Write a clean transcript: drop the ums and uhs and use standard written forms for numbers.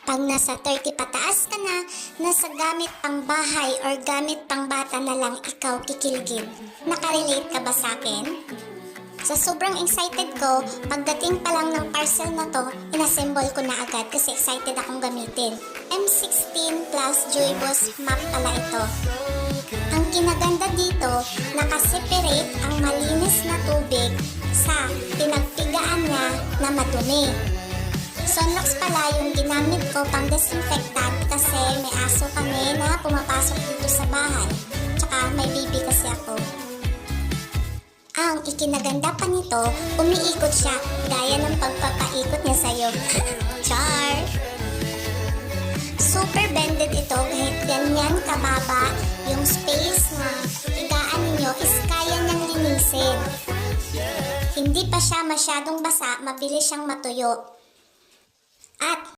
Pag nasa 30 pataas ka na, nasa gamit pang bahay or gamit pang bata na lang ikaw kikiligin. Nakarelate ka ba sa akin? Sa sobrang excited ko, pagdating pa lang ng parcel na to, inassemble ko na agad kasi excited akong gamitin. M16 plus Joybos map pala ito. Ang kinaganda dito, nakaseparate ang malinis na tubig sa pinagpigaan niya na madumi. Sunlocks pala yung ginamit ko pang disinfectant kasi may aso kami na pumapasok dito sa bahay. Tsaka may baby kasi ako. Ang ikinaganda pa nito, umiikot siya gaya ng pagpapaikot niya sa'yo. Char! Super bended ito kahit ganyan kababa yung space na higaan ninyo is kaya niyang linisin. Hindi pa siya masyadong basa, mabilis siyang matuyo. At